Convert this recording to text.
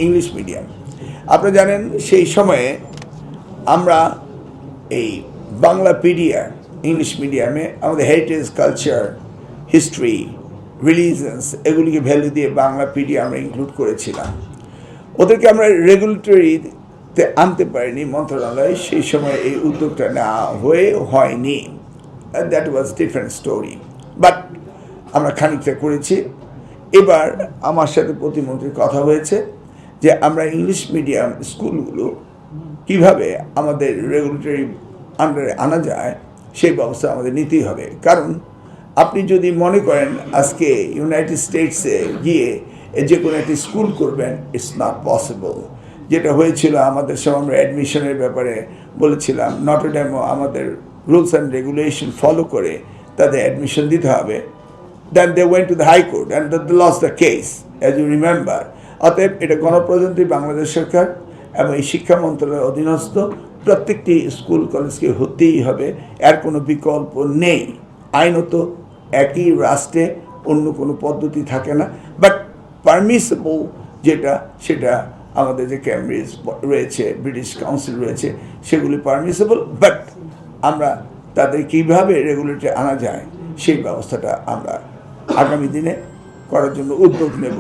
English medium. আপনারা জানেন সেই সময়ে আমরা এই বাংলাপিডিয়া ইংলিশ মিডিয়ামে আমাদের হেরিটেজ, কালচার, হিস্ট্রি, রিলিজিয়ন্স এগুলিকে ভ্যালু দিয়ে বাংলাপিডিয়া আমরা ইনক্লুড করেছিলাম। ওদেরকে আমরা রেগুলেটরিতে আনতে পারিনি মন্ত্রণালয়ে, সেই সময় এই উদ্যোগটা নেওয়া হয়নি। That was different story, but আমরা খানিকটা করেছি। এবার আমার সাথে প্রতিমন্ত্রীর কথা হয়েছে যে আমরা ইংলিশ মিডিয়াম স্কুলগুলো কিভাবে আমাদের রেগুলেটরি আন্ডারে আনা যায় সেই ব্যবস্থা আমাদের নিতেই হবে। কারণ আপনি যদি মনে করেন আজকে ইউনাইটেড স্টেটসে গিয়ে যে কোনো একটি স্কুল করবেন, ইটস নট পসিবল। যেটা হয়েছিল আমাদের সব আমরা অ্যাডমিশনের ব্যাপারে বলেছিলাম, নটরডেমও আমাদের রুলস অ্যান্ড রেগুলেশন ফলো করে তাদের অ্যাডমিশন দিতে হবে। Then they went to the High Court and they lost the case, as you remember. অতএব এটা গণপ্রজাতন্ত্রী বাংলাদেশ সরকার এবং এই শিক্ষা মন্ত্রণালয়ের অধীনস্থ প্রত্যেকটি স্কুল কলেজকে হতেই হবে, এর কোনো বিকল্প নেই। আইনত একই রাষ্ট্রে অন্য কোনো পদ্ধতি থাকে না, বাট পারমিসেবল যেটা সেটা আমাদের যে ক্যামব্রিজ রয়েছে, ব্রিটিশ কাউন্সিল রয়েছে, সেগুলি পারমিসেবল। বাট আমরা তাদের কীভাবে রেগুলেটরি আনা যায় সেই ব্যবস্থাটা আমরা আগামী দিনে করার জন্য উদ্যোগ নেব।